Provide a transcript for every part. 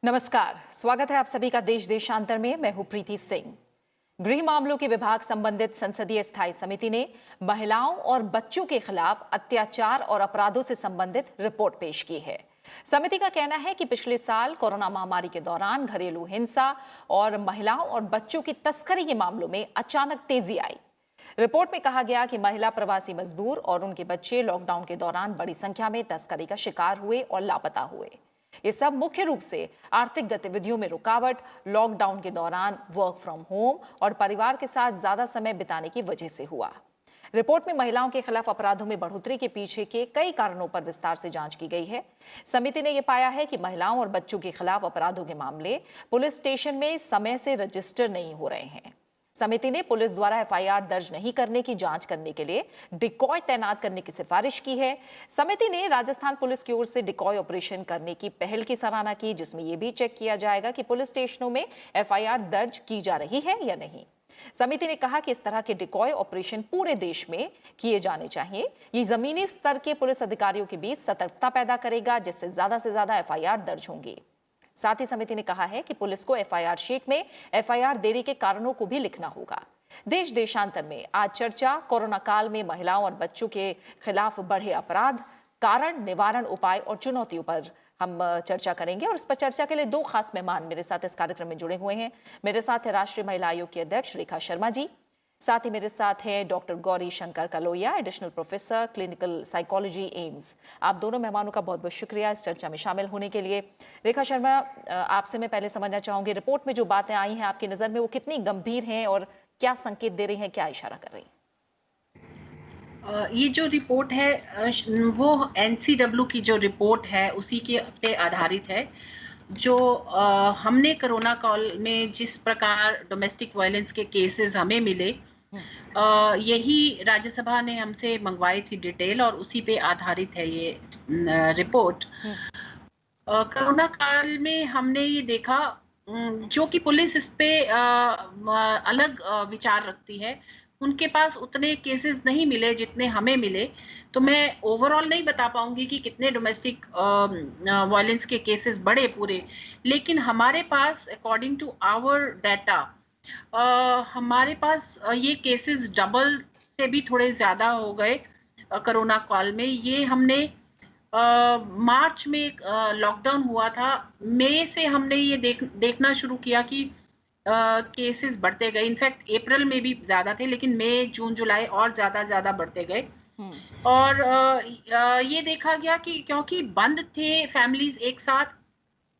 नमस्कार, स्वागत है आप सभी का देश देशांतर में। मैं हूं प्रीति सिंह। गृह मामलों के विभाग संबंधित संसदीय स्थायी समिति ने महिलाओं और बच्चों के खिलाफ अत्याचार और अपराधों से संबंधित रिपोर्ट पेश की है। समिति का कहना है कि पिछले साल कोरोना महामारी के दौरान घरेलू हिंसा और महिलाओं और बच्चों की तस्करी के मामलों में अचानक तेजी आई। रिपोर्ट में कहा गया कि महिला प्रवासी मजदूर और उनके बच्चे लॉकडाउन के दौरान बड़ी संख्या में तस्करी का शिकार हुए और लापता हुए। ये सब मुख्य रूप से आर्थिक गतिविधियों में रुकावट, लॉकडाउन के दौरान वर्क फ्रॉम होम और परिवार के साथ ज्यादा समय बिताने की वजह से हुआ। रिपोर्ट में महिलाओं के खिलाफ अपराधों में बढ़ोतरी के पीछे के कई कारणों पर विस्तार से जांच की गई है। समिति ने यह पाया है कि महिलाओं और बच्चों के खिलाफ अपराधों के मामले पुलिस स्टेशन में समय से रजिस्टर नहीं हो रहे हैं। समिति ने पुलिस द्वारा एफआईआर दर्ज नहीं करने की जांच करने के लिए डिकॉय तैनात करने की सिफारिश की है। समिति ने राजस्थान पुलिस की ओर से डिकॉय ऑपरेशन करने की पहल की सराहना की, जिसमें यह भी चेक किया जाएगा कि पुलिस स्टेशनों में एफआईआर दर्ज की जा रही है या नहीं। समिति ने कहा कि इस तरह के डिकॉय ऑपरेशन पूरे देश में किए जाने चाहिए। ये जमीनी स्तर के पुलिस अधिकारियों के बीच सतर्कता पैदा करेगा, जिससे ज्यादा से ज्यादा एफआईआर दर्ज होंगी। साथ ही समिति ने कहा है कि पुलिस को एफआईआर शीट में एफआईआर देरी के कारणों को भी लिखना होगा। देश देशांतर में आज चर्चा कोरोना काल में महिलाओं और बच्चों के खिलाफ बढ़े अपराध, कारण, निवारण उपाय और चुनौतियों पर हम चर्चा करेंगे। और इस पर चर्चा के लिए दो खास मेहमान मेरे साथ इस कार्यक्रम में जुड़े हुए हैं। मेरे साथ है राष्ट्रीय महिला आयोग की अध्यक्ष रेखा शर्मा जी। साथ ही मेरे साथ हैं doctor Gauri Shankar Kaloya, additional professor clinical psychology, AIIMS. आप दोनों मेहमानों का बहुत बहुत शुक्रिया इस चर्चा में शामिल होने के लिए। रेखा शर्मा, आपसे मैं पहले समझना चाहूंगी, रिपोर्ट में जो बातें आई हैं आपकी नजर में वो कितनी गंभीर हैं और क्या संकेत दे रही हैं, क्या इशारा कर रही हैं? ये जो रिपोर्ट है वो एनसीडब्ल्यू की जो रिपोर्ट है उसी के पे आधारित है। जो हमने कोरोना काल में जिस प्रकार डोमेस्टिक वायलेंस के केसेस हमें मिले, यही राज्यसभा ने हमसे मंगवाई थी डिटेल, और उसी पे आधारित है ये रिपोर्ट। कोरोना काल में हमने ये देखा, जो कि पुलिस इस पे अलग विचार रखती है, उनके पास उतने केसेस नहीं मिले जितने हमें मिले। तो मैं ओवरऑल नहीं बता पाऊंगी कि कितने डोमेस्टिक वायलेंस के केसेस बढ़े पूरे, लेकिन हमारे पास अकॉर्डिंग टू आवर डाटा हमारे पास ये केसेस डबल से भी थोड़े ज्यादा हो गए कोरोना काल में। ये हमने मार्च में लॉकडाउन हुआ था, मई से हमने ये देखना शुरू किया कि केसेस बढ़ते गए। इनफैक्ट अप्रैल में भी ज्यादा थे, लेकिन मई, जून, जुलाई और ज्यादा बढ़ते गए। और ये देखा गया कि क्योंकि बंद थे फैमिलीज एक साथ,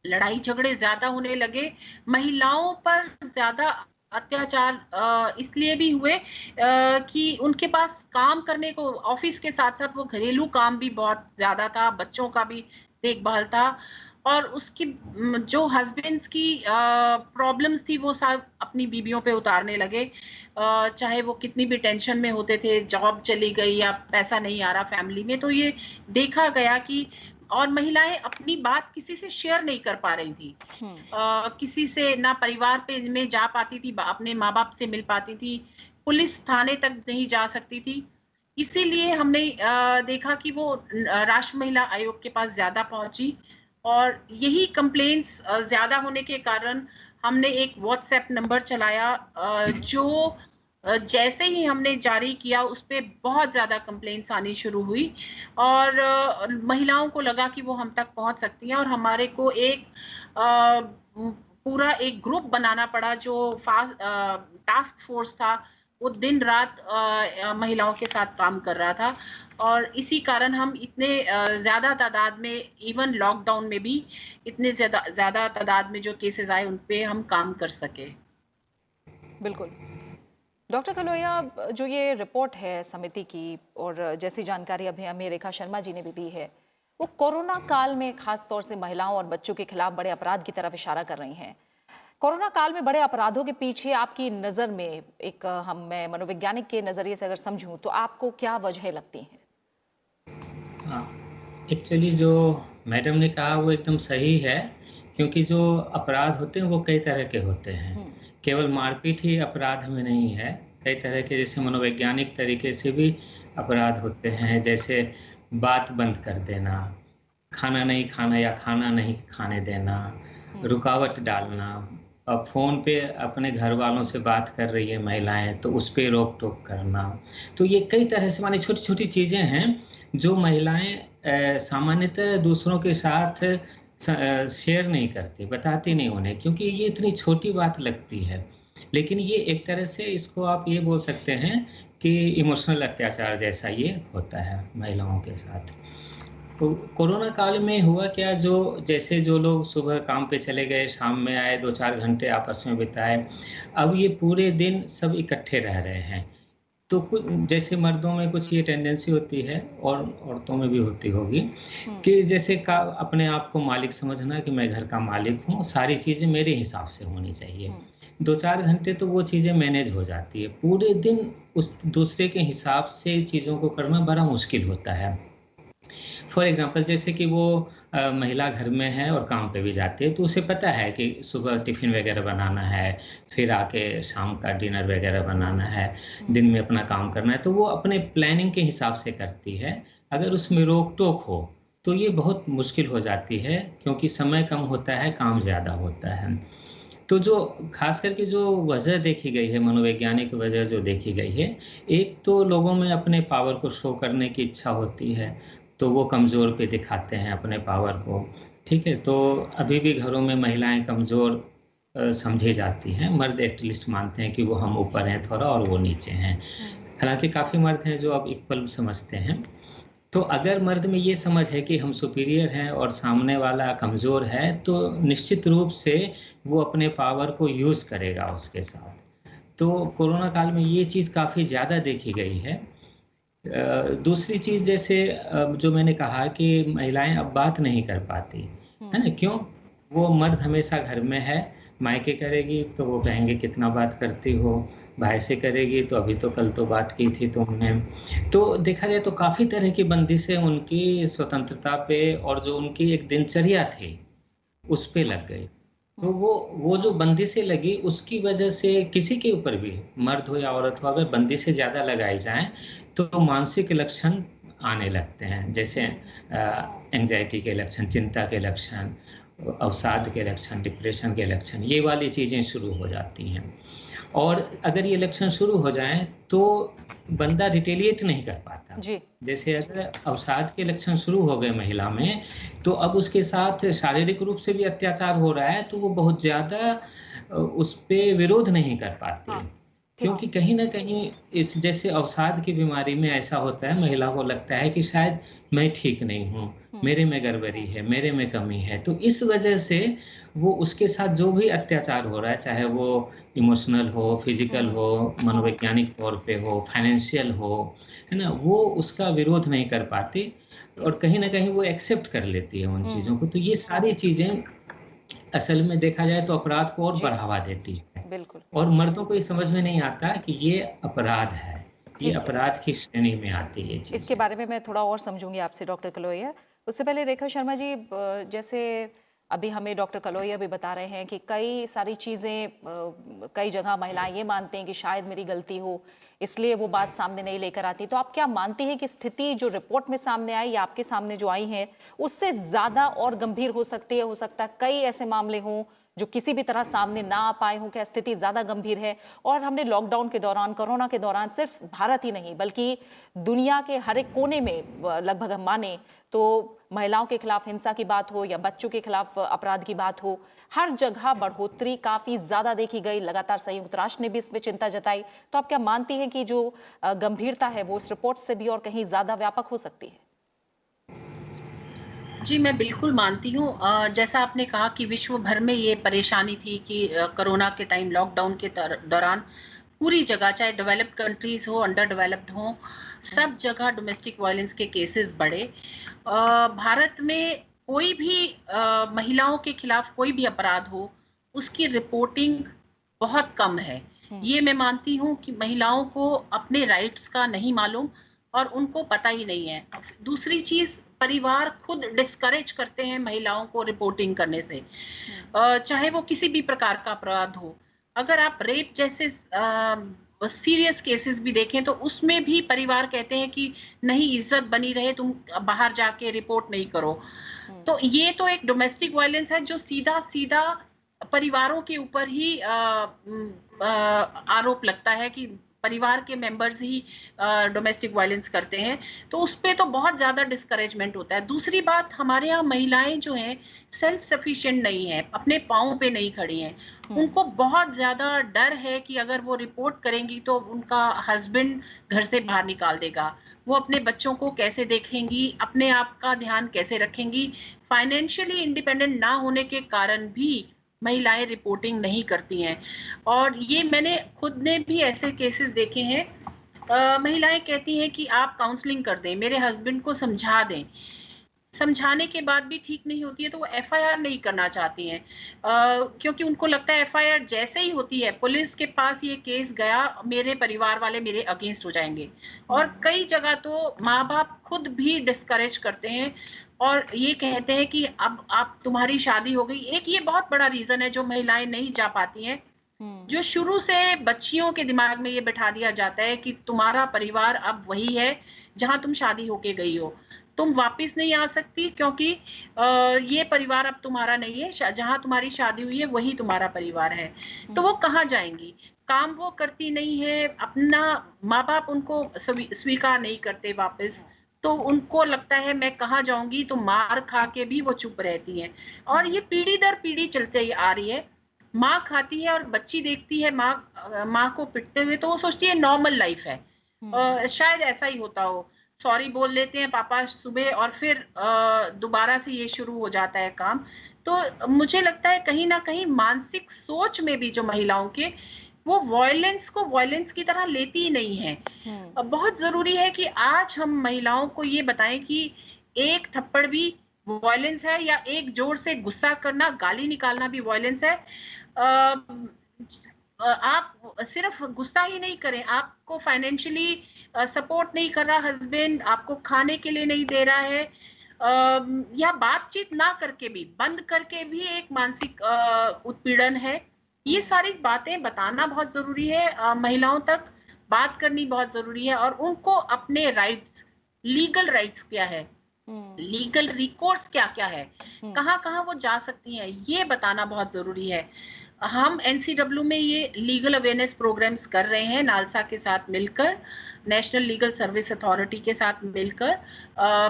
लड़ाई झगड़े ज्यादा होने लगे, महिलाओं पर ज्यादा अत्याचार इसलिए भी हुए कि उनके पास काम करने को, ऑफिस के साथ साथ वो घरेलू काम भी बहुत ज्यादा था, बच्चों का भी देखभाल था, और उसकी जो हस्बैंड्स की प्रॉब्लम्स थी वो सब अपनी बीवियों पे उतारने लगे। चाहे वो कितनी भी टेंशन में होते थे, जॉब चली गई या पैसा नहीं आ रहा फैमिली में, तो ये देखा गया कि और महिलाएं अपनी बात किसी से शेयर नहीं कर पा रही थी। किसी से ना परिवार पे में जा पाती थी, अपने माँ बाप से मिल पाती थी, पुलिस थाने तक नहीं जा सकती थी। इसीलिए हमने देखा कि वो राष्ट्रीय महिला आयोग के पास ज्यादा पहुंची, और यही कंप्लेंट्स ज्यादा होने के कारण हमने एक व्हाट्सएप नंबर चलाया, जो जैसे ही हमने जारी किया उस पे बहुत ज्यादा कंप्लेंट्स आनी शुरू हुई, और महिलाओं को लगा कि वो हम तक पहुंच सकती हैं, और हमारे को एक पूरा एक ग्रुप बनाना पड़ा जो टास्क फोर्स था। वो दिन रात महिलाओं के साथ काम कर रहा था, और इसी कारण हम इतने ज्यादा तादाद में, इवन लॉकडाउन में भी इतने ज्यादा तादाद में जो केसेस आए उन पे हम काम कर सके। बिल्कुल। डॉक्टर कलोया, जो ये रिपोर्ट है समिति की और जैसी जानकारी अभी हमें रेखा शर्मा जी ने भी दी है, वो कोरोना काल में खास तौर से महिलाओं और बच्चों के खिलाफ बड़े अपराध की तरफ इशारा कर रही हैं। कोरोना काल में बड़े अपराधों के पीछे आपकी नजर में एक मैं मनोवैज्ञानिक के नजरिए से अगर समझूं तो आपको क्या वजह लगती हैं? एक्चुअली जो मैडम ने कहा वो एकदम सही है, क्योंकि जो अपराध होते हैं वो कई तरह के होते हैं। केवल मारपीट ही अपराध में नहीं है, कई तरह के जैसे मनोवैज्ञानिक तरीके से भी अपराध होते हैं, जैसे बात बंद कर देना, खाना नहीं खाना या खाना नहीं खाने देना, रुकावट डालना, अब फ़ोन पे अपने घर वालों से बात कर रही है महिलाएँ, तो उस पे रोक-टोक करना। तो ये कई तरह से माने छोटी-छोटी चीज़ें हैं, जो महिलाएँ सामान्यतः दूसरों के साथ शेयर नहीं करती, बताती नहीं उन्हें, क्योंकि ये इतनी छोटी बात लगती है। लेकिन ये एक तरह से इसको आप ये बोल सकते हैं कि इमोशनल अत्याचार जैसा ये होता है महिलाओं के साथ। तो कोरोना काल में हुआ क्या, जो जैसे जो लोग सुबह काम पे चले गए, शाम में आए, 2-4 घंटे आपस में बिताए, अब ये पूरे दिन सब इकट्ठे रह रहे हैं। तो कुछ जैसे मर्दों में कुछ ये टेंडेंसी होती है और औरतों में भी होती होगी कि जैसे का अपने आप को मालिक समझना कि मैं घर का मालिक हूँ, सारी चीज़ें मेरे हिसाब से होनी चाहिए। 2-4 घंटे तो वो चीज़ें मैनेज हो जाती है। पूरे दिन उस दूसरे के हिसाब से चीज़ों को करना बड़ा मुश्किल होता है। फॉर एग्ज़ाम्पल जैसे कि वो महिला घर में है और काम पे भी जाती है, तो उसे पता है कि सुबह टिफ़िन वग़ैरह बनाना है, फिर आके शाम का डिनर वग़ैरह बनाना है, दिन में अपना काम करना है, तो वो अपने प्लानिंग के हिसाब से करती है। अगर उसमें रोक-टोक हो, तो ये बहुत मुश्किल हो जाती है, क्योंकि समय कम होता है, काम ज़्यादा होता है। तो जो ख़ास करके जो वजह देखी गई है, मनोवैज्ञानिक वजह जो देखी गई है, एक तो लोगों में अपने पावर को शो करने की इच्छा होती है, तो वो कमज़ोर पे दिखाते हैं अपने पावर को, ठीक है? तो अभी भी घरों में महिलाएँ कमज़ोर समझी जाती हैं, मर्द एटलीस्ट मानते हैं कि वो हम ऊपर हैं थोड़ा और वो नीचे हैं। हालाँकि काफ़ी मर्द हैं जो अब इक्वल समझते हैं। तो अगर मर्द में ये समझ है कि हम सुपीरियर हैं और सामने वाला कमज़ोर है, तो निश्चित रूप से वो अपने पावर को यूज़ करेगा उसके साथ। तो कोरोना काल में ये चीज़ काफ़ी ज़्यादा देखी गई है। दूसरी चीज़ जैसे जो मैंने कहा कि महिलाएँ अब बात नहीं कर पाती, है ना? क्यों? वो मर्द हमेशा घर में है, मायके करेगी तो वो कहेंगे कितना बात करती हो, भाई से करेगी तो अभी तो कल तो बात की थी तुमने। तो देखा जाए तो काफ़ी तरह की बंदिशें उनकी स्वतंत्रता पे और जो उनकी एक दिनचर्या थी, उस पे लग गई। तो वो जो बंदिशें लगी उसकी वजह से किसी के ऊपर भी, मर्द हो या औरत हो, अगर बंदिशें ज़्यादा लगाई जाएँ, तो मानसिक लक्षण आने लगते हैं। जैसे एंग्ज़ायटी के लक्षण, चिंता के लक्षण, अवसाद के लक्षण, डिप्रेशन के लक्षण, ये वाली चीज़ें शुरू हो जाती हैं। और अगर ये लक्षण शुरू हो जाएँ, तो बंदा रिटेलिएट नहीं कर पाता। जी। जैसे अगर अवसाद के लक्षण शुरू हो गए महिला में, तो अब उसके साथ शारीरिक रूप से भी अत्याचार हो रहा है, तो वो बहुत ज़्यादा उस पे विरोध नहीं कर पाती हाँ, है। ठीक क्योंकि है। कहीं न कहीं इस जैसे अवसाद की बीमारी में ऐसा होता है, महिला को लगता है कि शायद मैं ठीक नहीं हूँ, मेरे में गड़बड़ी है, मेरे में कमी है। तो इस वजह से वो उसके साथ जो भी अत्याचार हो रहा है, चाहे वो इमोशनल हो, फिज़िकल हो, मनोवैज्ञानिक तौर पे हो, फाइनेंशियल हो, है ना? वो उसका विरोध नहीं कर पाती ठीक और कहीं न कहीं वो एक्सेप्ट कर लेती है उन है। चीज़ों को। तो ये सारी चीज़ें असल में देखा जाए तो अपराध को और जी, बढ़ावा देती है। बिल्कुल। और मर्दों को ये समझ में नहीं आता कि ये अपराध है। ये ठीक है। अपराध की श्रेणी में आती है ये इसके चीज़ें। बारे में मैं थोड़ा और समझूंगी आपसे डॉक्टर कलोहिया। उससे पहले रेखा शर्मा जी, जैसे अभी हमें डॉक्टर कलोहिया भी बता रहे हैं कि कई सारी चीज़ें, कई जगह महिलाएं ये मानते हैं कि शायद मेरी गलती हो, इसलिए वो बात सामने नहीं लेकर आती। तो आप क्या मानती हैं कि स्थिति जो रिपोर्ट में सामने आई या आपके सामने जो आई है, उससे ज़्यादा और गंभीर हो सकती है? हो सकता है कई ऐसे मामले हों जो किसी भी तरह सामने ना आ पाए हों। क्या स्थिति ज़्यादा गंभीर है? और हमने लॉकडाउन के दौरान, कोरोना के दौरान सिर्फ भारत ही नहीं बल्कि दुनिया के हर एक कोने में, लगभग हम माने तो महिलाओं के खिलाफ हिंसा की बात हो या बच्चों के खिलाफ अपराध की बात हो, हर जगह बढ़ोतरी काफी ज्यादा देखी गई। लगातार संयुक्त राष्ट्र ने भी इस पे चिंता जताई। तो आप क्या मानती हैं कि जो गंभीरता है वो इस रिपोर्ट से भी और कहीं ज्यादा व्यापक हो सकती है? जी, मैं बिल्कुल मानती हूँ। जैसा आपने कहा कि विश्व भर में ये परेशानी थी कि कोरोना के टाइम, लॉकडाउन के दौरान पूरी जगह, चाहे डेवलप्ड कंट्रीज हो, अंडर डेवलप्ड हो, सब जगह डोमेस्टिक वायलेंस के केसेस बढ़े। भारत में कोई भी महिलाओं के खिलाफ कोई भी अपराध हो, उसकी रिपोर्टिंग बहुत कम है। ये मैं मानती हूँ कि महिलाओं को अपने राइट्स का नहीं मालूम और उनको पता ही नहीं है। दूसरी चीज, परिवार खुद डिस्करेज करते हैं महिलाओं को रिपोर्टिंग करने से, चाहे वो किसी भी प्रकार का अपराध हो। अगर आप रेप जैसे सीरियस केसेस भी देखें तो उसमें भी परिवार कहते हैं कि नहीं, इज्जत बनी रहे, तुम बाहर जाके रिपोर्ट नहीं करो। तो ये तो एक डोमेस्टिक वायलेंस है जो सीधा सीधा परिवारों के ऊपर ही आरोप लगता है कि परिवार के मेंबर्स ही डोमेस्टिक वायलेंस करते हैं, तो उस पे तो बहुत ज्यादा डिस्करेजमेंट होता है। दूसरी बात, हमारे यहाँ महिलाएं जो हैं सेल्फ सफिशिएंट नहीं है, अपने पाँव पे नहीं खड़ी हैं। उनको बहुत ज्यादा डर है कि अगर वो रिपोर्ट करेंगी तो उनका हस्बैंड घर से बाहर निकाल देगा, वो अपने बच्चों को कैसे देखेंगी, अपने आप का ध्यान कैसे रखेंगी। फाइनेंशियली इंडिपेंडेंट ना होने के कारण भी महिलाएं रिपोर्टिंग नहीं करती हैं, और ये मैंने खुद ने भी ऐसे केसेस देखे हैं। महिलाएं कहती हैं कि आप काउंसलिंग कर दें, मेरे हस्बैंड को समझा दें, समझाने के बाद भी ठीक नहीं होती है तो वो एफआईआर नहीं करना चाहती हैं, क्योंकि उनको लगता है एफआईआर जैसे ही होती है पुलिस के पास ये केस गया, मेरे परिवार वाले मेरे अगेंस्ट हो जाएंगे। और कई जगह तो माँ बाप खुद भी डिस्करेज करते हैं और ये कहते हैं कि अब आप तुम्हारी शादी हो गई। एक ये बहुत बड़ा रीजन है जो महिलाएं नहीं जा पाती हैं, जो शुरू से बच्चियों के दिमाग में ये बैठा दिया जाता है कि तुम्हारा परिवार अब वही है जहां तुम शादी होके गई हो, तुम वापस नहीं आ सकती क्योंकि ये परिवार अब तुम्हारा नहीं है, जहां तुम्हारी शादी हुई है वही तुम्हारा परिवार है। तो वो कहाँ जाएंगी, काम वो करती नहीं है, अपना माँ बाप उनको स्वीकार नहीं करते वापस, तो उनको लगता है मैं कहाँ जाऊंगी, तो मार खा के भी वो चुप रहती हैं। और ये पीढ़ी दर पीढ़ी चलते आ रही है। माँ खाती है और बच्ची देखती है माँ को पिटते हुए, तो वो सोचती है नॉर्मल लाइफ है। शायद ऐसा ही होता हो, सॉरी बोल लेते हैं पापा सुबह और फिर दोबारा से ये शुरू हो जाता है काम। तो मुझे लगता है कहीं ना कहीं मानसिक सोच में भी जो महिलाओं के, वो वॉयलेंस को वॉयलेंस की तरह लेती ही नहीं है। बहुत जरूरी है कि आज हम महिलाओं को ये बताएं कि एक थप्पड़ भी वॉयलेंस है, या एक जोर से गुस्सा करना, गाली निकालना भी वॉयलेंस है। आप सिर्फ गुस्सा ही नहीं करें, आपको फाइनेंशियली सपोर्ट नहीं कर रहा हस्बैंड, आपको खाने के लिए नहीं दे रहा है, या बातचीत ना करके भी, बंद करके भी एक मानसिक उत्पीड़न है। ये सारी बातें बताना बहुत जरूरी है, महिलाओं तक बात करनी बहुत जरूरी है, और उनको अपने राइट्स, लीगल राइट्स क्या है, लीगल रिकोर्स क्या क्या है, कहाँ कहाँ वो जा सकती हैं, ये बताना बहुत जरूरी है। हम एनसीडब्ल्यू में ये लीगल अवेयरनेस प्रोग्राम्स कर रहे हैं नालसा के साथ मिलकर, नेशनल लीगल सर्विस अथॉरिटी के साथ मिलकर।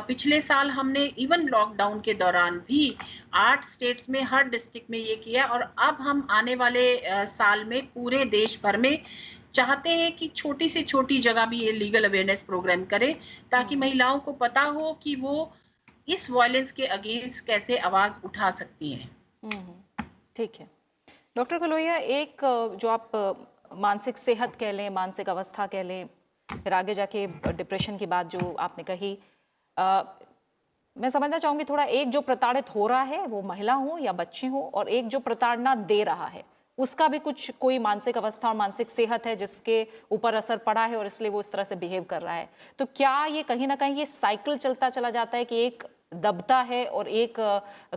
पिछले साल हमने इवन लॉकडाउन के दौरान भी 8 स्टेट्स में हर डिस्ट्रिक्ट में ये किया, और अब हम आने वाले साल में पूरे देश भर में चाहते हैं कि छोटी से छोटी जगह भी ये लीगल अवेयरनेस प्रोग्राम करें, ताकि महिलाओं को पता हो कि वो इस वायलेंस के अगेंस्ट कैसे आवाज उठा सकती हैं। ठीक है डॉक्टर कलोहिया, एक जो आप मानसिक सेहत कह लें, मानसिक अवस्था कह लें, फिर आगे जाके डिप्रेशन की बात जो आपने कही, मैं समझना चाहूंगी थोड़ा, एक जो प्रताड़ित हो रहा है वो महिला हो या बच्चे हो, और एक जो प्रताड़ना दे रहा है उसका भी कुछ कोई मानसिक अवस्था और मानसिक सेहत है जिसके ऊपर असर पड़ा है और इसलिए वो इस तरह से बिहेव कर रहा है। तो क्या ये कहीं ना कहीं ये साइकिल चलता चला जाता है कि एक दबता है और एक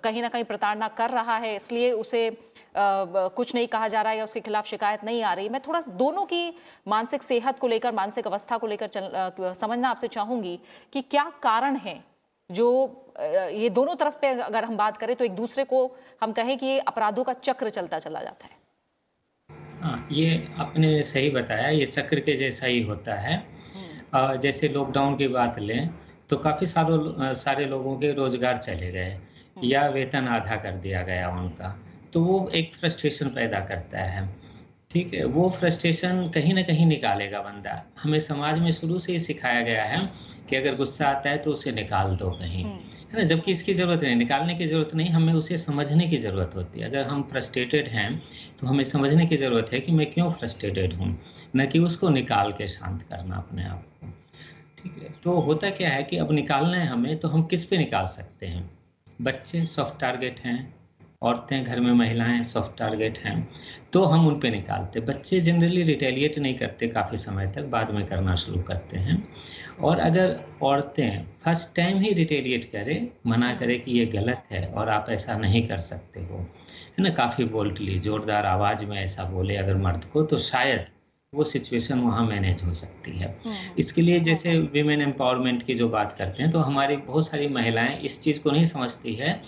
कहीं ना कहीं प्रताड़ना कर रहा है, इसलिए उसे कुछ नहीं कहा जा रहा है या उसके खिलाफ शिकायत नहीं आ रही? मैं थोड़ा दोनों की मानसिक सेहत को लेकर, मानसिक अवस्था को लेकर समझना आपसे चाहूंगी कि क्या कारण है जो ये दोनों तरफ पे अगर हम बात करें तो एक दूसरे को हम कहें कि ये अपराधों का चक्र चलता चला जाता है। हाँ, ये आपने सही बताया, ये चक्र के जैसा ही होता है। जैसे लॉकडाउन की बात लें तो काफ़ी सारे लोगों के रोजगार चले गए या वेतन आधा कर दिया गया उनका, तो वो एक फ्रस्ट्रेशन पैदा करता है। ठीक है, वो फ्रस्ट्रेशन कहीं ना कहीं निकालेगा बंदा। हमें समाज में शुरू से ही सिखाया गया है कि अगर गुस्सा आता है तो उसे निकाल दो कहीं, है ना, जबकि इसकी ज़रूरत नहीं, निकालने की ज़रूरत नहीं, हमें उसे समझने की ज़रूरत होती है। अगर हम फ्रस्ट्रेटेड हैं तो हमें समझने की ज़रूरत है कि मैं क्यों फ्रस्ट्रेटेड हूँ, न कि उसको निकाल के शांत करना अपने आप को। ठीक है, तो होता क्या है कि अब निकालना है हमें, तो हम किस पे निकाल सकते हैं? बच्चे सॉफ्ट टारगेट हैं, औरतें, घर में महिलाएं सॉफ्ट टारगेट हैं, तो हम उन पे निकालते। बच्चे जनरली रिटेलिएट नहीं करते काफ़ी समय तक, बाद में करना शुरू करते हैं। और अगर औरतें फर्स्ट टाइम ही रिटेलिएट करें, मना करे कि ये गलत है और आप ऐसा नहीं कर सकते हो, है ना, काफ़ी बोल्डली जोरदार आवाज़ में ऐसा बोले अगर मर्द को, तो शायद वो सिचुएशन वहाँ मैनेज हो सकती है। इसके लिए जैसे विमेन एम्पावरमेंट की जो बात करते हैं, तो हमारी बहुत सारी महिलाएं इस चीज़ को नहीं समझती है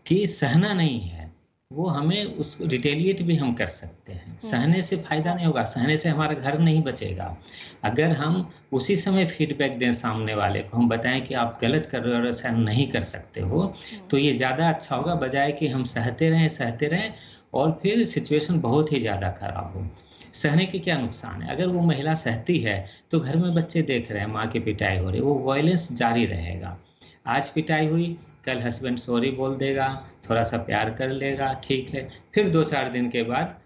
कि सहना नहीं है, वो हमें उसको रिटेलिएट भी हम कर सकते हैं। सहने से फ़ायदा नहीं होगा, सहने से हमारा घर नहीं बचेगा। अगर हम उसी समय फीडबैक दें सामने वाले को, हम बताएँ कि आप गलत कर रहे हो और सहन नहीं कर सकते हो, तो ये ज़्यादा अच्छा होगा, बजाए कि हम सहते रहें और फिर सिचुएशन बहुत ही ज़्यादा खराब हो। सहने के क्या नुकसान है? अगर वो महिला सहती है, तो घर में बच्चे देख रहे हैं माँ की पिटाई हो रही है, वो वायलेंस जारी रहेगा। आज पिटाई हुई, कल हस्बैंड सॉरी बोल देगा, थोड़ा-सा प्यार कर लेगा, ठीक है। फिर 2-4 दिन के बाद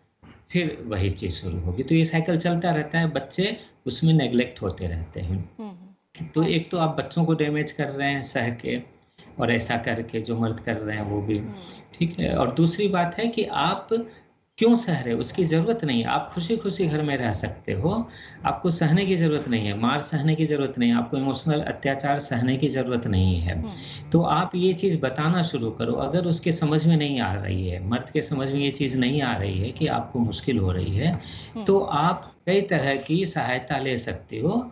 फिर वही चीज़ शुरू होगी। तो ये साइकिल चलता रहता है, बच्चे उसमें नेग्लेक्ट होते रहते हैं। तो एक तो आप बच्चों को डैमेज कर रहे हैं सह के, और ऐसा करके जो मर्द कर रहे हैं वो भी, ठीक है। और दूसरी बात है कि आप क्यों सह रहे हो, उसकी ज़रूरत नहीं है। आप खुशी-खुशी घर में रह सकते हो, आपको सहने की ज़रूरत नहीं है, मार सहने की ज़रूरत नहीं है, आपको इमोशनल अत्याचार सहने की ज़रूरत नहीं है। तो आप ये चीज़ बताना शुरू करो। अगर उसके समझ में नहीं आ रही है, मर्द के समझ में ये चीज़ नहीं आ रही है कि आपको मुश्किल हो रही है, तो आप कई तरह की सहायता ले सकते हो।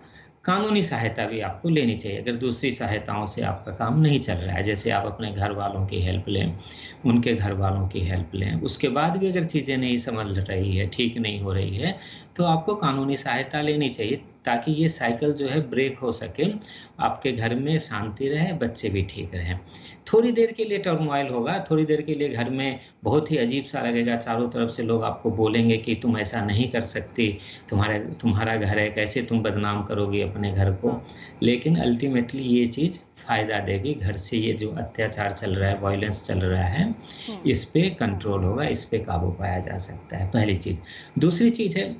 कानूनी सहायता भी आपको लेनी चाहिए, अगर दूसरी सहायताओं से आपका काम नहीं चल रहा है। जैसे आप अपने घर वालों की हेल्प लें, उनके घर वालों की हेल्प लें। उसके बाद भी अगर चीज़ें नहीं संभल रही है, ठीक नहीं हो रही है, तो आपको कानूनी सहायता लेनी चाहिए, ताकि ये साइकिल जो है ब्रेक हो सके, आपके घर में शांति रहे, बच्चे भी ठीक रहें। थोड़ी देर के लिए टर्मोइल होगा, थोड़ी देर के लिए घर में बहुत ही अजीब-सा लगेगा, चारों तरफ से लोग आपको बोलेंगे कि तुम ऐसा नहीं कर सकती, तुम्हारा घर है, कैसे तुम बदनाम करोगी अपने घर को। लेकिन अल्टीमेटली ये चीज़ फ़ायदा देगी, घर से ये जो अत्याचार चल रहा है, वायलेंस चल रहा है, इस पे कंट्रोल होगा, इस पे काबू पाया जा सकता है, पहली चीज़। दूसरी चीज़ है,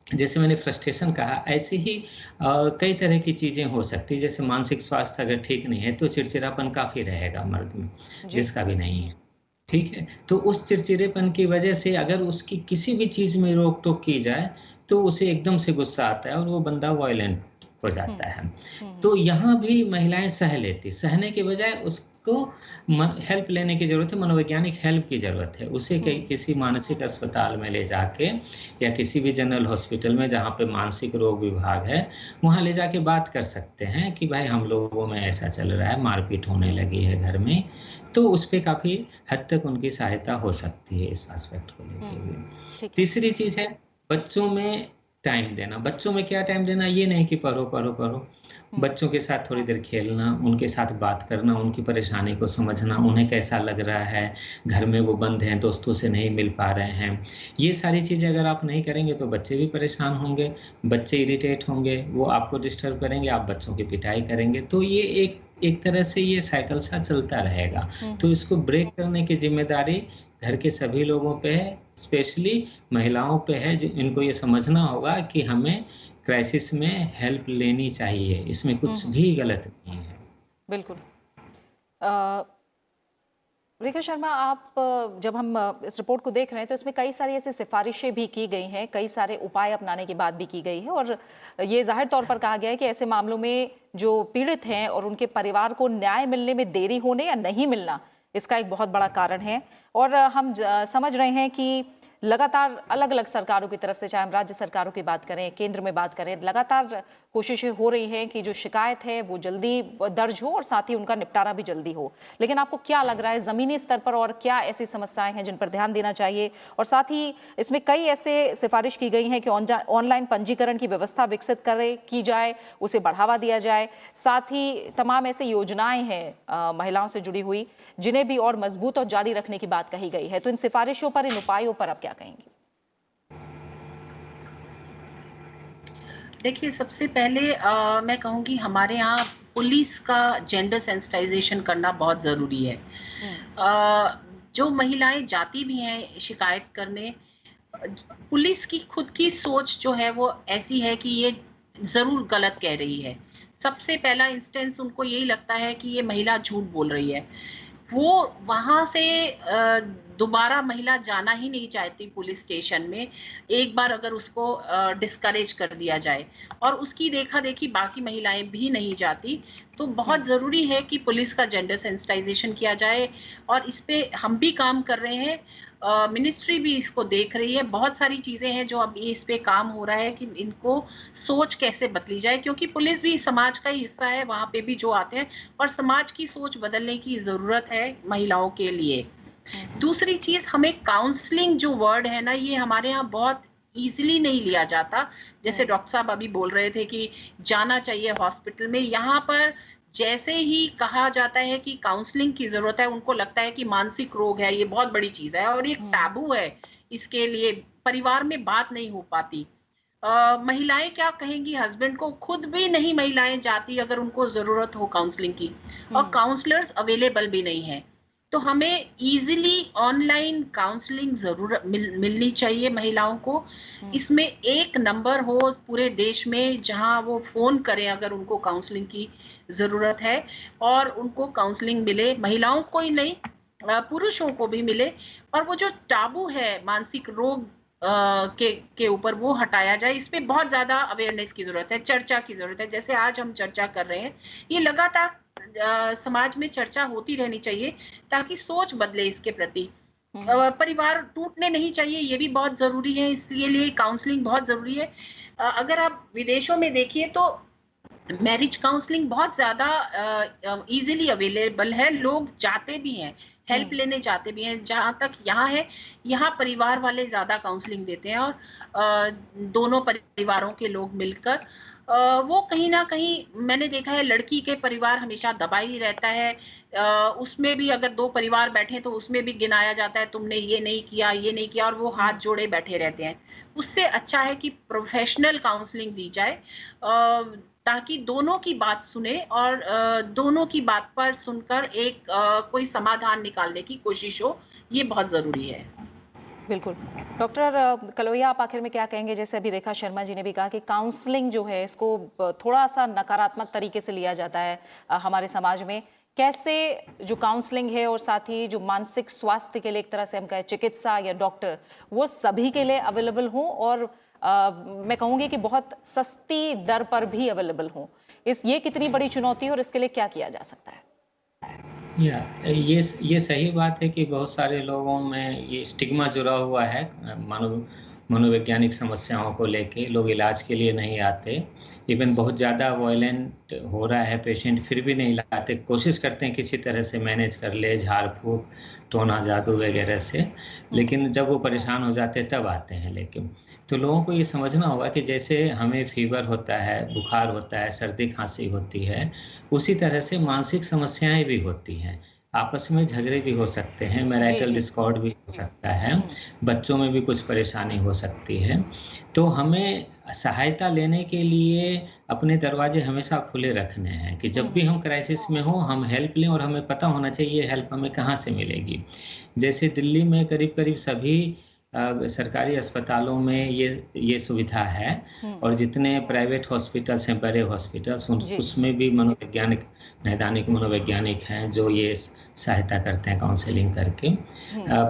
जैसे मैंने फ्रस्ट्रेशन कहा, ऐसे ही कई तरह की चीज़ें हो सकती हैं। जैसे मानसिक स्वास्थ्य अगर ठीक नहीं है, तो चिड़चिड़ापन काफ़ी रहेगा मर्द में, जिसका भी नहीं है, ठीक है? तो उस चिड़चिड़ेपन की वजह से अगर उसकी किसी भी चीज़ में रोक-टोक की जाए, तो उसे एकदम से गुस्सा आता है और वो बंदा वायलेंट हो जाता है। तो यहाँ भी महिलाएँ सह लेती, सहने के बजाय उसको हेल्प लेने की ज़रूरत है, मनोवैज्ञानिक हेल्प की ज़रूरत है। उसे किसी मानसिक अस्पताल में ले जाके, या किसी भी जनरल हॉस्पिटल में जहाँ पे मानसिक रोग विभाग है, वहाँ ले जाके बात कर सकते हैं कि भाई हम लोगों में ऐसा चल रहा है, मारपीट होने लगी है घर में। तो उस पे काफ़ी हद तक उनकी सहायता हो सकती है इस एस्पेक्ट को लेके हुए। तीसरी चीज़ है बच्चों में टाइम देना। बच्चों में क्या टाइम देना, ये नहीं कि पढ़ो। बच्चों के साथ थोड़ी देर खेलना, उनके साथ बात करना, उनकी परेशानी को समझना, उन्हें कैसा लग रहा है, घर में वो बंद हैं, दोस्तों से नहीं मिल पा रहे हैं। ये सारी चीज़ें अगर आप नहीं करेंगे तो बच्चे भी परेशान होंगे, बच्चे इरिटेट होंगे, वो आपको डिस्टर्ब करेंगे, आप बच्चों की पिटाई करेंगे। तो ये एक तरह से ये साइकिल सा चलता रहेगा। तो इसको ब्रेक करने की ज़िम्मेदारी घर के सभी लोगों पे है, स्पेशली महिलाओं पे है, जो इनको ये समझना होगा कि हमें क्राइसिस में हेल्प लेनी चाहिए, इसमें कुछ भी गलत नहीं है। बिल्कुल। रेखा शर्मा, आप जब हम इस रिपोर्ट को देख रहे हैं तो इसमें कई सारी ऐसी सिफारिशें भी की गई हैं, कई सारे उपाय अपनाने की बात भी की गई है, और ये जाहिर तौर पर कहा गया है कि ऐसे मामलों में जो पीड़ित हैं और उनके परिवार को न्याय मिलने में देरी होने या नहीं मिलना, इसका एक बहुत बड़ा कारण है। और हम समझ रहे हैं कि लगातार अलग अलग सरकारों की तरफ से, चाहे हम राज्य सरकारों की बात करें, केंद्र में बात करें, लगातार कोशिशें हो रही हैं कि जो शिकायत है वो जल्दी दर्ज हो और साथ ही उनका निपटारा भी जल्दी हो। लेकिन आपको क्या लग रहा है ज़मीनी स्तर पर और क्या ऐसी समस्याएं हैं जिन पर ध्यान देना चाहिए? और साथ ही इसमें कई ऐसे सिफारिश की गई हैं कि ऑनलाइन पंजीकरण की व्यवस्था विकसित की जाए, उसे बढ़ावा दिया जाए। साथ ही तमाम ऐसी योजनाएं हैं महिलाओं से जुड़ी हुई जिन्हें भी और मजबूत और जारी रखने की बात कही गई है। तो इन सिफारिशों पर, इन उपायों पर आप क्या कहेंगी? देखिए, सबसे पहले मैं कहूँगी हमारे यहाँ पुलिस का जेंडर सेंसिटाइजेशन करना बहुत ज़रूरी है। जो महिलाएं जाती भी हैं शिकायत करने, पुलिस की खुद की सोच जो है वो ऐसी है कि ये ज़रूर गलत कह रही है। सबसे पहला इंस्टेंस उनको यही लगता है कि ये महिला झूठ बोल रही है। वो वहाँ से दोबारा महिला जाना ही नहीं चाहती पुलिस स्टेशन में, एक बार अगर उसको डिस्करेज कर दिया जाए और उसकी देखा-देखी बाकी महिलाएं भी नहीं जाती। तो बहुत ज़रूरी है कि पुलिस का जेंडर सेंसिटाइजेशन किया जाए और इस पे हम भी काम कर रहे हैं। मिनिस्ट्री भी इसको देख रही है। बहुत सारी चीजें हैं जो अभी इस पे काम हो रहा है कि इनको सोच कैसे बदली जाए, क्योंकि पुलिस भी समाज का ही हिस्सा है, वहां पे भी जो आते हैं, और समाज की सोच बदलने की जरूरत है महिलाओं के लिए। दूसरी चीज, हमें काउंसलिंग जो वर्ड है ना, ये हमारे यहाँ बहुत इजीली नहीं लिया जाता। जैसे डॉक्टर साहब अभी बोल रहे थे कि जाना चाहिए हॉस्पिटल में, यहाँ पर जैसे ही कहा जाता है कि काउंसलिंग की जरूरत है, उनको लगता है कि मानसिक रोग है, ये बहुत बड़ी चीज है और ये टैबू है, इसके लिए परिवार में बात नहीं हो पाती। महिलाएं क्या कहेंगी हस्बैंड को, खुद भी नहीं महिलाएं जाती अगर उनको जरूरत हो काउंसलिंग की, और काउंसलर्स अवेलेबल भी नहीं है। तो हमें इजीली ऑनलाइन काउंसलिंग जरूर मिलनी चाहिए महिलाओं को। इसमें एक नंबर हो पूरे देश में जहां वो फोन करें अगर उनको काउंसलिंग की जरूरत है, और उनको काउंसलिंग मिले, महिलाओं को ही नहीं पुरुषों को भी मिले, और वो जो टाबू है मानसिक रोग के ऊपर वो हटाया जाए। इस पे बहुत ज्यादा अवेयरनेस की जरूरत है, चर्चा की जरूरत है। जैसे आज हम चर्चा कर रहे हैं, ये लगातार समाज में चर्चा होती रहनी चाहिए ताकि सोच बदले इसके प्रति। परिवार टूटने नहीं चाहिए, ये भी बहुत जरूरी है, इसलिए काउंसलिंग बहुत जरूरी है। अगर आप विदेशों में देखिए तो मैरिज काउंसलिंग बहुत ज्यादा इजीली अवेलेबल है, लोग जाते भी हैं, हेल्प लेने जाते भी हैं। जहां तक यहाँ है, यहाँ परिवार वाले ज्यादा काउंसलिंग देते हैं, और दोनों परिवारों के लोग मिलकर वो कहीं ना कहीं मैंने देखा है लड़की के परिवार हमेशा दबा ही रहता है। उसमें भी अगर दो परिवार बैठे तो उसमें भी गिनाया जाता है तुमने ये नहीं किया, ये नहीं किया, और वो हाथ जोड़े बैठे रहते हैं। उससे अच्छा है कि प्रोफेशनल काउंसलिंग दी जाए, ताकि दोनों की बात सुने और दोनों की बात पर सुनकर एक कोई समाधान निकालने की कोशिश हो। ये बहुत जरूरी है। बिल्कुल। डॉक्टर कलोया, आप आखिर में क्या कहेंगे? जैसे अभी रेखा शर्मा जी ने भी कहा कि काउंसलिंग जो है इसको थोड़ा सा नकारात्मक तरीके से लिया जाता है हमारे समाज में। कैसे जो काउंसलिंग है और साथ ही जो मानसिक स्वास्थ्य के लिए एक तरह से हम कहें चिकित्सा या डॉक्टर, वो सभी के लिए अवेलेबल हो, और मैं कहूँगी कि बहुत सस्ती दर पर भी अवेलेबल हो। ये कितनी बड़ी चुनौती है और इसके लिए क्या किया जा सकता है? ये सही बात है कि बहुत सारे लोगों में ये स्टिग्मा जुड़ा हुआ है मनोवैज्ञानिक समस्याओं को लेके। लोग इलाज के लिए नहीं आते, इवन बहुत ज़्यादा वायलेंट हो रहा है पेशेंट फिर भी नहीं लाते, कोशिश करते हैं किसी तरह से मैनेज कर ले, झाड़ फूक, टोना जादू वगैरह से, लेकिन जब वो परेशान हो जाते हैं तब आते हैं। लेकिन तो लोगों को ये समझना होगा कि जैसे हमें फीवर होता है, बुखार होता है, सर्दी खांसी होती है, उसी तरह से मानसिक समस्याएं भी होती हैं। आपस में झगड़े भी हो सकते हैं, मैरिटल डिस्कॉर्ड भी हो सकता है, बच्चों में भी कुछ परेशानी हो सकती है। तो हमें सहायता लेने के लिए अपने दरवाजे हमेशा खुले रखने हैं कि जब भी हम क्राइसिस में हो हम हेल्प लें, और हमें पता होना चाहिए हेल्प हमें कहाँ से मिलेगी। जैसे दिल्ली में करीब करीब सभी सरकारी अस्पतालों में ये सुविधा है, और जितने प्राइवेट हॉस्पिटल्स हैं, बड़े हॉस्पिटल्स, उसमें भी नैदानिक मनोवैज्ञानिक हैं जो ये सहायता करते हैं काउंसलिंग करके।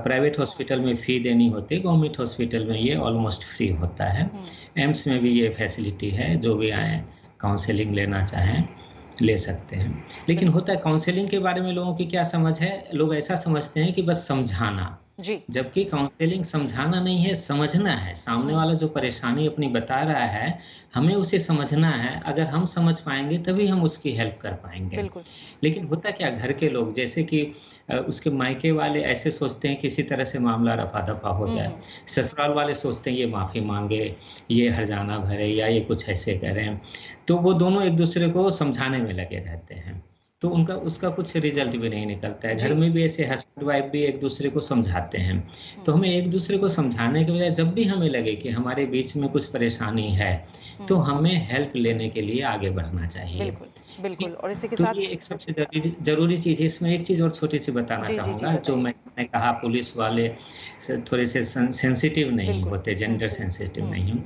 प्राइवेट हॉस्पिटल में फ़ी देनी होती है, गवर्नमेंट हॉस्पिटल में ये ऑलमोस्ट फ्री होता है। एम्स में भी ये फैसिलिटी है, जो भी आए काउंसलिंग लेना चाहें ले सकते हैं। लेकिन होता है काउंसलिंग के बारे में लोगों की क्या समझ है, लोग ऐसा समझते हैं कि बस समझाना, जबकि काउंसलिंग समझाना नहीं है, समझना है। सामने वाला जो परेशानी अपनी बता रहा है, हमें उसे समझना है। अगर हम समझ पाएंगे तभी हम उसकी हेल्प कर पाएंगे। लेकिन होता क्या, घर के लोग जैसे कि उसके मायके वाले ऐसे सोचते हैं किसी तरह से मामला रफा दफा हो जाए, ससुराल वाले सोचते हैं ये माफी मांगे, ये हर्जाना भरे, या ये कुछ ऐसे करें, तो वो दोनों एक दूसरे को समझाने में लगे रहते हैं, तो उसका कुछ रिजल्ट भी नहीं निकलता है। घर में भी ऐसे हस्बैंड वाइफ भी एक दूसरे को समझाते हैं। तो हमें एक दूसरे को समझाने के बजाय जब भी हमें लगे कि हमारे बीच में कुछ परेशानी है, तो हमें हेल्प लेने के लिए आगे बढ़ना चाहिए। बिल्कुल। और इसी के तो साथ ये एक सबसे जरूरी चीज है। इसमें एक चीज और छोटी सी बताना चाहूंगा, जो मैंने कहा पुलिस वाले थोड़े से सेंसिटिव नहीं होते, जेंडर सेंसिटिव नहीं।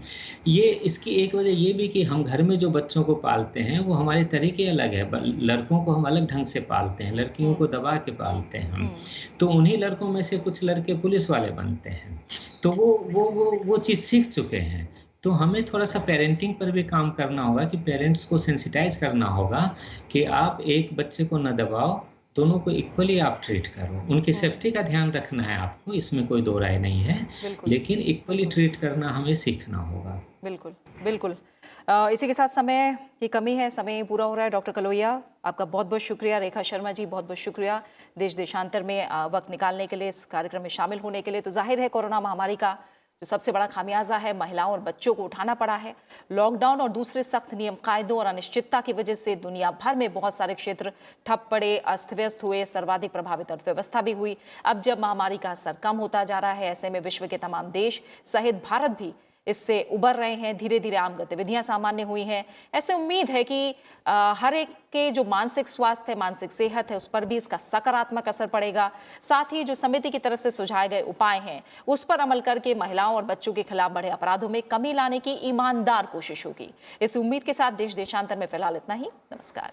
ये इसकी एक वजह ये भी कि हम घर में जो बच्चों को पालते हैं वो हमारे तरीके अलग है। लड़कों को हम अलग ढंग से पालते हैं, लड़कियों को दबा के पालते हैं हम। तो उन्हीं लड़कों में से कुछ लड़के पुलिस वाले बनते हैं, तो वो चीज सीख चुके हैं। तो हमें थोड़ा सा पेरेंटिंग पर भी काम करना होगा कि पेरेंट्स को सेंसिटाइज करना होगा कि आप एक बच्चे को न दबाओ, दोनों को इक्वली आप ट्रीट करो। उनकी सेफ्टी का ध्यान रखना है आपको, इसमें कोई दो राय नहीं है, बिल्कुल लेकिन इक्वली ट्रीट करना हमें सीखना होगा। बिल्कुल बिल्कुल। इसी के साथ समय की कमी है, समय पूरा हो रहा है। डॉक्टर कलोहिया, आपका बहुत बहुत शुक्रिया। रेखा शर्मा जी, बहुत बहुत शुक्रिया देश देशांतर में वक्त निकालने के लिए, इस कार्यक्रम में शामिल होने के लिए। तो जाहिर है कोरोना महामारी का जो सबसे बड़ा खामियाजा है महिलाओं और बच्चों को उठाना पड़ा है। लॉकडाउन और दूसरे सख्त नियम कायदों और अनिश्चितता की वजह से दुनिया भर में बहुत सारे क्षेत्र ठप पड़े, अस्त व्यस्त हुए, सर्वाधिक प्रभावित अर्थव्यवस्था भी हुई। अब जब महामारी का असर कम होता जा रहा है, ऐसे में विश्व के तमाम देश सहित भारत भी इससे उबर रहे हैं। धीरे धीरे आम गतिविधियां सामान्य हुई हैं। ऐसे उम्मीद है कि हर एक के जो मानसिक स्वास्थ्य है, मानसिक सेहत है, उस पर भी इसका सकारात्मक असर पड़ेगा। साथ ही जो समिति की तरफ से सुझाए गए उपाय हैं, उस पर अमल करके महिलाओं और बच्चों के खिलाफ बढ़े अपराधों में कमी लाने की ईमानदार कोशिश होगी। इस उम्मीद के साथ देश देशांतर में फिलहाल इतना ही। नमस्कार।